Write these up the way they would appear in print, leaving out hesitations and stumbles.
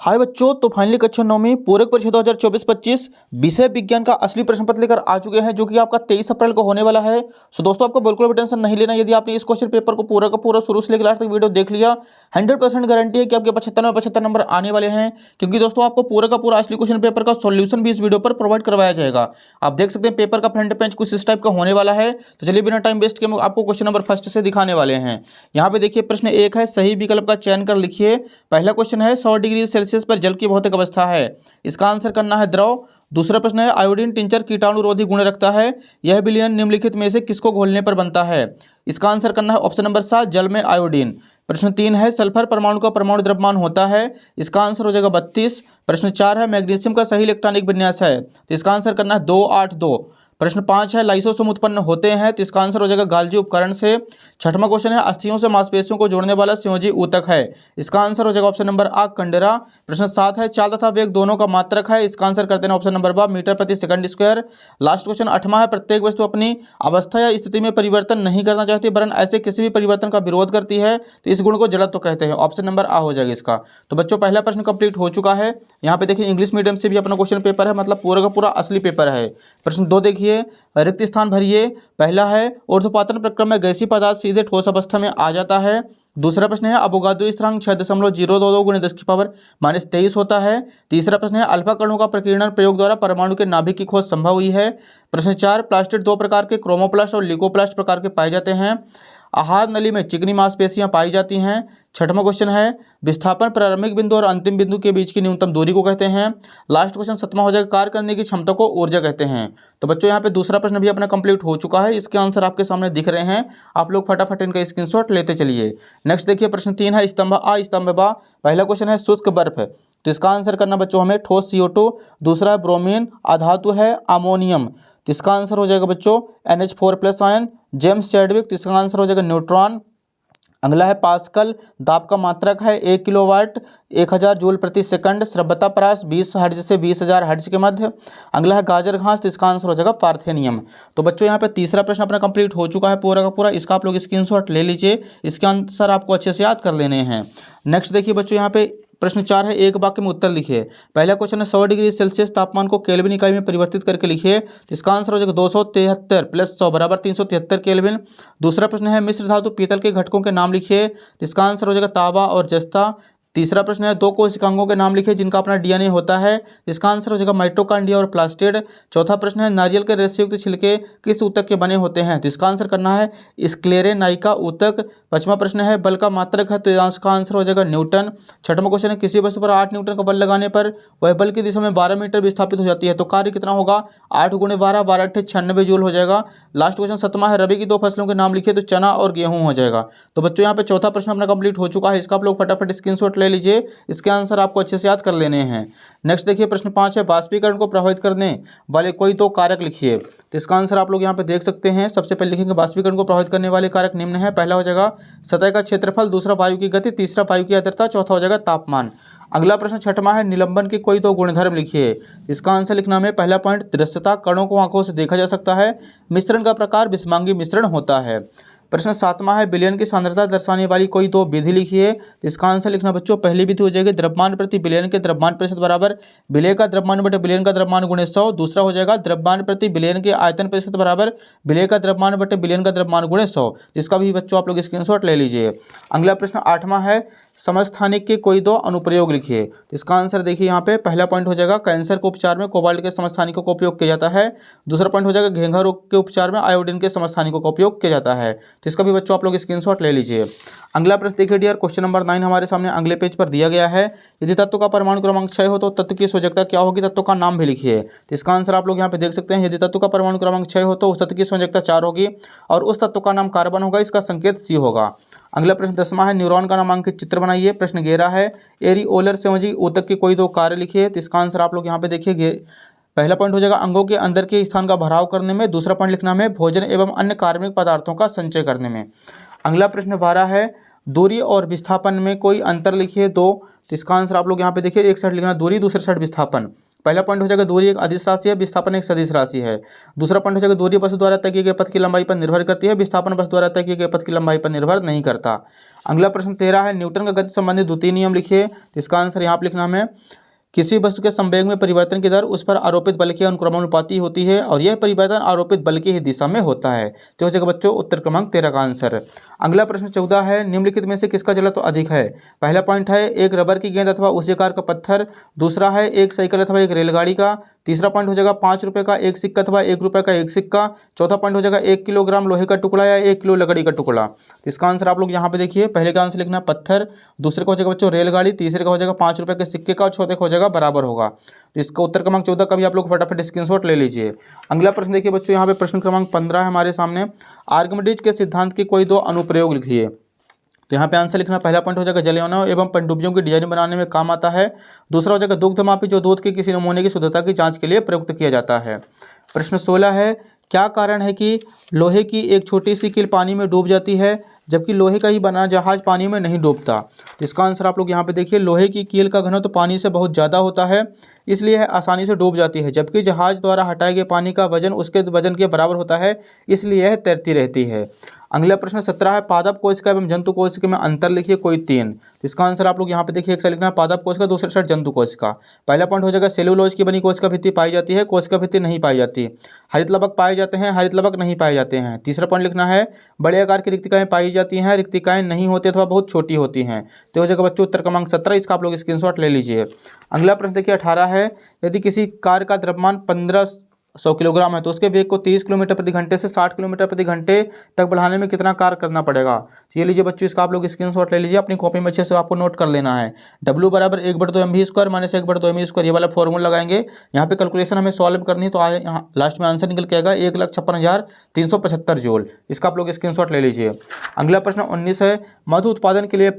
हाय बच्चों, तो फाइनली कक्षा 9वीं पूरक परीक्षा 2024-25 विषय विज्ञान का असली प्रश्न पत्र लेकर आ चुके हैं, जो कि आपका 23 अप्रैल को होने वाला है। सो दोस्तों, आपको बिल्कुल भी टेंशन नहीं लेना। यदि आपने इस क्वेश्चन पेपर को पूरा का पूरा शुरू से लेकर लास्ट तक वीडियो देख लिया, 100% गारंटी है कि आपके 75 में 75 नंबर आने वाले हैं, क्योंकि दोस्तों आपको पूरा का पूरा असली क्वेश्चन पेपर का सोल्यूशन भी इस वीडियो पर प्रोवाइड करवाया जाएगा। आप देख सकते हैं पेपर का फ्रंट पेज कुछ इस टाइप का होने वाला है। तो चलिए बिना टाइम वेस्ट किए आपको क्वेश्चन नंबर फर्स्ट से दिखाने वाले हैं। यहाँ पे देखिए, प्रश्न 1 है, सही विकल्प का चयन कर लिखिए। पहला क्वेश्चन है, 100 डिग्री सेल्सियस पर जल की भौतिक अवस्था है। इसका आंसर करना है द्रव। दूसरा प्रश्न है, आयोडीन टिंचर कीटाणुरोधी गुण रखता है। यह विलयन निम्नलिखित में से किसको घोलने पर बनता है। इसका आंसर करना है ऑप्शन नंबर 7, जल में आयोडीन। प्रश्न 3 है, सल्फर परमाणु का परमाणु द्रव्यमान होता है। इसका आंसर हो जाएगा 32। प्रश्न 4 है, मैग्नीशियम का सही इलेक्ट्रॉनिक विन्यास है। तो इसका आंसर करना है 282। प्रश्न 5 है, लाइसोसोम उत्पन्न होते हैं। तो इसका आंसर हो जाएगा गाल्जी उपकरण से। छठवां क्वेश्चन है, अस्थियों से मांसपेशियों को जोड़ने वाला संयोजी ऊतक है। इसका आंसर हो जाएगा ऑप्शन नंबर आ, कंडरा। प्रश्न 7 है, चाल तथा वेग दोनों का मात्रक है। इसका आंसर करते हैं ऑप्शन नंबर बा, मीटर प्रति सेकंड स्क्वायर। लास्ट क्वेश्चन 8वां है, प्रत्येक वस्तु अपनी अवस्था या स्थिति में परिवर्तन नहीं करना चाहती, वरन ऐसे किसी भी परिवर्तन का विरोध करती है। तो इस गुण को जड़त्व कहते हैं। ऑप्शन नंबर आ हो जाएगा इसका। तो बच्चों, पहला प्रश्न कंप्लीट हो चुका है। यहाँ पे देखिए, इंग्लिश मीडियम से भी अपना क्वेश्चन पेपर है, मतलब पूरा का पूरा असली पेपर है। प्रश्न 2 देखिए, रिक्त स्थान भरिए। पहला है, ऊर्ध्वपातन प्रक्रम में गैसीय पदार्थ सीधे ठोस अवस्था में आ जाता है। दूसरा प्रश्न है, अवोगाद्रो स्थिरांक 6.022 × 10⁻³ होता है। तीसरा प्रश्न है, अल्फा कणों का प्रकीर्णन प्रयोग द्वारा परमाणु के नाभिक की खोज संभव हुई है। प्रश्न 4, प्लास्टिड 2 प्रकार के, क्रोमोप्लास्ट और लिकोप्लास्ट प्रकार के पाए जाते हैं। आहार नली में चिकनी मांसपेशियां पाई जाती हैं। छठवां क्वेश्चन है, विस्थापन प्रारंभिक बिंदु और अंतिम बिंदु के बीच की न्यूनतम दूरी को कहते हैं। लास्ट क्वेश्चन 7वां हो जाएगा, कार्य करने की क्षमता को ऊर्जा कहते हैं। तो बच्चों, यहाँ पे दूसरा प्रश्न भी अपना कंप्लीट हो चुका है। इसके आंसर आपके सामने दिख रहे हैं, आप लोग फटाफट इनका स्क्रीनशॉट लेते चलिए। नेक्स्ट देखिए, प्रश्न 3 है, स्तंभ आ स्तंभ बा। पहला क्वेश्चन है, शुष्क बर्फ। तो इसका आंसर करना बच्चों हमें ठोस CO2। दूसरा है ब्रोमीन, अधातु है अमोनियम। तो इसका आंसर हो जाएगा बच्चों NH4+ आयन। James Chadwick. तो इसका आंसर हो जाएगा न्यूट्रॉन। अगला है पास्कल, दाब का मात्रक है 1 किलोवाट 1000 जूल प्रति सेकंड। श्रव्यता परास 20 हर्ट्ज से 20,000 हर्ट्ज के मध्य। अगला है गाजर घास। तो इसका आंसर हो जाएगा पार्थेनियम। तो बच्चों, यहाँ पे तीसरा प्रश्न अपना कंप्लीट हो चुका है पूरा का पूरा। इसका आप लोग स्क्रीनशॉट ले लीजिए, इसके आंसर आपको अच्छे से याद कर लेने हैं। नेक्स्ट देखिए बच्चों, यहाँ पे प्रश्न 4 है, एक वाक्य में उत्तर लिखिए। पहला क्वेश्चन है, 100 डिग्री सेल्सियस तापमान को केल्विन इकाई में परिवर्तित करके लिखिए। तो इसका आंसर हो जाएगा 273 + 100 = 373 केल्विन। दूसरा प्रश्न है, मिश्र धातु पीतल के घटकों के नाम लिखिए। तो इसका आंसर हो जाएगा तांबा और जस्ता। तीसरा प्रश्न है, 2 कोशिकांगों के नाम लिखिए जिनका अपना DNA होता है। इसका आंसर हो जाएगा माइटोकॉन्ड्रिया और प्लास्टिड। चौथा प्रश्न है, नारियल के रेशेयुक्त छिलके किस ऊतक के बने होते हैं। तो इसका आंसर करना है स्क्लेरेनाइका ऊतक। 5वां प्रश्न है, बल का मात्रक है। तो इसका आंसर हो जाएगा न्यूटन। छठवां क्वेश्चन है, किसी वस्तु पर 8 न्यूटन का बल लगाने पर वह बल की दिशा में 12 मीटर विस्थापित हो जाती है, तो कार्य कितना होगा। 8 × 12 12 × 96 जूल हो जाएगा। लास्ट क्वेश्चन 7वां है, रबी की 2 फसलों के नाम लिखिए। तो चना और गेहूं हो जाएगा। तो बच्चों, यहाँ पे चौथा प्रश्न अपना कंप्लीट हो चुका है। इसका आप लोग फटाफट स्क्रीनशॉट ले लीजिए, इसके आंसर आपको अच्छे से याद कर लेने हैं। नेक्स्ट देखिए, प्रश्न 5 है, वाष्पीकरण को प्रभावित करने वाले कोई 2 कारक लिखिए। तो इसका आंसर आप लोग यहाँ पे देख सकते हैं। सबसे पहले लिखेंगे, वाष्पीकरण को प्रभावित करने वाले कारक निम्न है। पहला हो जाएगा सतह का क्षेत्रफल, दूसरा वायु की गति, तीसरा वायु की आर्द्रता, चौथा हो जाएगा तापमान। अगला प्रश्न 6वां है, निलंबन के कोई 2 गुणधर्म लिखिए। इसका आंसर लिखना है, पहला पॉइंट दृश्यता, कणों को आंखों से देखा जा सकता है। मिश्रण का प्रकार विषमांगी मिश्रण होता है। प्रश्न 7वां है, विलयन की सांद्रता दर्शाने वाली कोई 2 विधि लिखिए। तो इसका आंसर लिखना बच्चों, पहली विधि हो जाएगी द्रव्यमान प्रति विलयन के द्रव्यमान प्रतिशत बराबर विलय का द्रव्यमान बटे विलयन का द्रव्यमान गुणे 100। दूसरा हो जाएगा द्रव्यमान प्रति विलयन के आयतन प्रतिशत बराबर विलय का द्रव्यमान बटे विलयन का द्रव्यमान गुणे 100। इसका भी बच्चों आप लोग स्क्रीनशॉट ले लीजिए। अगला प्रश्न 8वां है, समस्थानिक के कोई 2 अनुप्रयोग लिखिए। तो इसका आंसर देखिए, यहाँ पे पहला पॉइंट हो जाएगा, कैंसर के उपचार में कोबाल्ट के समस्थानिकों का उपयोग किया जाता है। दूसरा पॉइंट हो जाएगा, घेंघा रोग के उपचार में आयोडीन के समस्थानिकों का उपयोग किया जाता है। तो इसका भी बच्चों आप लोग स्क्रीनशॉट ले लीजिए। अगला प्रश्न देखिए डियर, क्वेश्चन नंबर 9 हमारे सामने अगले पेज पर दिया गया है। यदि तत्व का परमाणु क्रमांक 6 हो तो तत्व की संयोजकता क्या होगी, तत्व का नाम भी लिखिए। तो इसका आंसर आप लोग यहाँ पे देख सकते हैं। यदि तत्व का परमाणु क्रमांक 6 हो तो उस तत्व की संयोजकता 4 होगी और उस तत्व का नाम कार्बन होगा, इसका संकेत C होगा। अगला प्रश्न 10वां है, न्यूरॉन का नामांकित चित्र बनाइए। प्रश्न 11 है, एरिओलर संयोजी ऊतक के कोई 2 कार्य लिखिए। तो इसका आंसर आप लोग यहाँ पे देखिए, पहला पॉइंट हो जाएगा अंगों के अंदर के स्थान का भराव करने में। दूसरा पॉइंट लिखना है भोजन एवं अन्य कार्बनिक पदार्थों का संचय करने में। अगला प्रश्न 12 है, दूरी और विस्थापन में कोई अंतर लिखिए दो। तो इसका आंसर आप लोग यहाँ पे देखिए, एक साइड लिखना दूरी, दूसरे साइड विस्थापन। पहला पॉइंट हो जाएगा दूरी एक अदिश राशि है, विस्थापन एक सदिश राशि है। दूसरा पॉइंट हो जाएगा दूरी वस्तु द्वारा तय किए गए पथ की लंबाई पर निर्भर करती है, विस्थापन वस्तु द्वारा तय किए गए पथ की लंबाई पर निर्भर नहीं करता। अगला प्रश्न 13 है, न्यूटन का गति संबंधी द्वितीय नियम लिखिए। तो इसका आंसर यहाँ पर लिखना है, किसी वस्तु के संवेग में परिवर्तन की दर उस पर आरोपित बल के अनुक्रमानुपाती होती है और यह परिवर्तन आरोपित बल की ही दिशा में होता है। तो हो जाएगा बच्चों उत्तर क्रमांक 13 का आंसर। अगला प्रश्न 14 है, निम्नलिखित में से किसका जलत्व अधिक है। पहला पॉइंट है एक रबर की गेंद अथवा उसी आकार का पत्थर, दूसरा है एक साइकिल अथवा एक रेलगाड़ी का, तीसरा पॉइंट हो जाएगा 5 रुपये का एक सिक्का अथवा 1 रुपये का एक सिक्का, चौथा पॉइंट हो जाएगा 1 किलोग्राम लोहे का टुकड़ा या 1 किलो लकड़ी का टुकड़ा। तो इसका आंसर आप लोग यहाँ पे देखिए, पहले का आंसर लिखना पत्थर, दूसरे का हो जाएगा बच्चों रेलगाड़ी, तीसरे का हो जाएगा 5 रुपये के सिक्के का और चौथे का हो जाएगा बराबर होगा। तो इसका उत्तर क्रमांक 14 का भी आप लोग फटाफट स्क्रीनशॉट ले लीजिए। अगला प्रश्न देखिए बच्चों, यहाँ पे प्रश्न क्रमांक 15 है हमारे सामने, आर्किमिडीज के सिद्धांत के कोई दो अनुप्रयोग लिखिए। तो यहाँ पे आंसर लिखना, पहला पॉइंट हो जाएगा जलयोनों एवं पनडुब्बियों की डिजाइन बनाने में काम आता है। दूसरा हो जाएगा दुग्धमापी, जो दूध के किसी नमूने की शुद्धता की जांच के लिए प्रयुक्त किया जाता है। प्रश्न 16 है, क्या कारण है कि लोहे की एक छोटी सी कील पानी में डूब जाती है जबकि लोहे का ही बना जहाज पानी में नहीं डूबता। तो इसका आंसर आप लोग यहाँ पे देखिए, लोहे की कील का घनत्व तो पानी से बहुत ज़्यादा होता है, इसलिए यह आसानी से डूब जाती है, जबकि जहाज द्वारा हटाए गए पानी का वजन उसके वजन के बराबर होता है, इसलिए यह तैरती रहती है। अगला प्रश्न 17 है, पादप कोशिका एवं जंतु कोशिका में अंतर लिखिए कोई तीन। तो इसका आंसर आप लोग यहाँ पे देखिए, एक साइड लिखना है पादप कोशिका, दूसरे साइड जंतु कोशिका। पहला पॉइंट हो जाएगा सेलुलोज की बनी कोशिका भित्ति पाई जाती है, कोशिका भित्ति नहीं पाई जाती। हरित लवक पाए जाते हैं, हरित लवक नहीं पाए जाते हैं। तीसरा पॉइंट लिखना है बड़े आकार की रिक्तिकाएं पाई जाती हैं, रिक्तिकाएं नहीं होती अथवा बहुत छोटी होती हैं। तो हो जाएगा बच्चों उत्तर क्रमांक 17, इसका आप लोग स्क्रीनशॉट ले लीजिए। अगला प्रश्न देखिए 18 है, यदि किसी कार का द्रव्यमान 1500 किलोग्राम है तो उसके वेग को 30 किलोमीटर प्रति घंटे से 60 किलोमीटर प्रति घंटे तक बढ़ाने में कितना कार्य करना पड़ेगा। तो ये लीजिए बच्चों, इसका आप लोग स्क्रीनशॉट ले लीजिए, अपनी कॉपी में अच्छे से आपको नोट कर लेना है। W बराबर 1/2 mv² माइनस 1/2 mv², ये वाला फॉर्मूला लगाएंगे। यहाँ पे कैलकुलेशन हमें सॉल्व करनी है, तो यहाँ लास्ट में आंसर निकल के आएगा 1,56,375 जूल। इसका आप लोग स्क्रीनशॉट ले लीजिए। अगला प्रश्न 19 है, मधु उत्पादन के लिए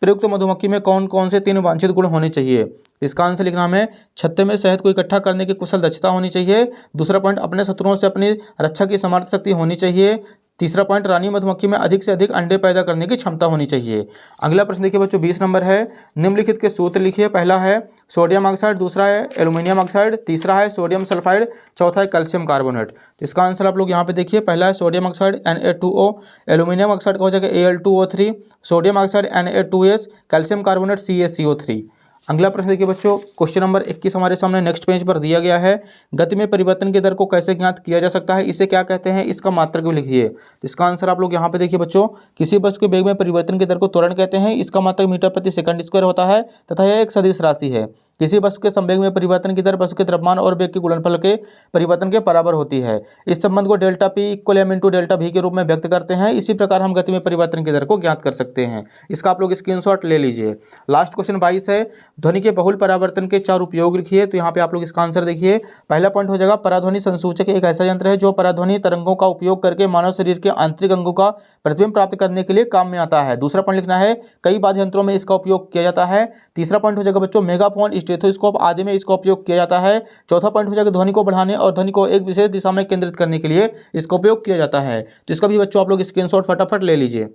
प्रयुक्त मधुमक्खी में कौन कौन से 3 वांछित गुण होने चाहिए। इसका आंसर लिखना हमें, छत्ते में शहद को इकट्ठा करने की कुशल दक्षता होनी चाहिए। दूसरा पॉइंट, अपने शत्रुओं से अपनी रक्षा की समर्थ शक्ति होनी चाहिए। तीसरा पॉइंट, रानी मधुमक्खी में अधिक से अधिक अंडे पैदा करने की क्षमता होनी चाहिए। अगला प्रश्न देखिए बच्चों 20 नंबर है, निम्नलिखित के सूत्र लिखिए। पहला है सोडियम ऑक्साइड, दूसरा है एल्यूमिनियम ऑक्साइड, तीसरा है सोडियम सल्फाइड, चौथा है कैल्शियम कार्बोनेट। तो इसका आंसर आप लोग यहाँ पे देखिए, पहला है sodium oxide Na2O, aluminium oxide का हो जाएगा Al2O3, sodium oxide Na2S, calcium carbonate CaCO3। अगला प्रश्न देखिए बच्चों, क्वेश्चन नंबर 21 हमारे सामने नेक्स्ट पेज पर दिया गया है, गति में परिवर्तन की दर को कैसे ज्ञात किया जा सकता है, इसे क्या कहते हैं, इसका मात्रक भी लिखिए। तो इसका आंसर आप लोग यहाँ पे देखिए बच्चों, किसी वस्तु के वेग में परिवर्तन की दर को त्वरण कहते हैं, इसका मात्रक मीटर प्रति सेकंड स्क्वायर होता है तथा यह एक सदिश राशि है। किसी वस्तु के संवेग में परिवर्तन की दर वस्तु के द्रव्यमान और वेग के गुणनफल के परिवर्तन के बराबर होती है। इस संबंध को delta P = m × delta V के रूप में व्यक्त करते हैं। इसी प्रकार हम गति में परिवर्तन की दर को ज्ञात कर सकते हैं। इसका आप लोग स्क्रीनशॉट ले लीजिए। लास्ट क्वेश्चन 22 है, ध्वनि के बहुल परावर्तन के 4 उपयोग लिखिए। तो यहाँ पे आप लोग इसका आंसर देखिए, पहला पॉइंट हो जाएगा पराध्वनि संसूचक एक ऐसा यंत्र है जो पराध्वनि तरंगों का उपयोग करके मानव शरीर के आंतरिक अंगों का प्रतिबिंब प्राप्त करने के लिए काम में आता है। दूसरा पॉइंट लिखना है कई वाद्य यंत्रों में इसका उपयोग किया जाता है। तीसरा पॉइंट हो जाएगा बच्चों मेगाफोन, स्टेथोस्कोप आदि में इसका उपयोग किया जाता है। चौथा पॉइंट हो जाएगा ध्वनि को बढ़ाने और ध्वनि को एक विशेष दिशा में केंद्रित करने के लिए इसका उपयोग किया जाता है। तो इसका भी बच्चों आप लोग स्क्रीनशॉट फटाफट ले लीजिए।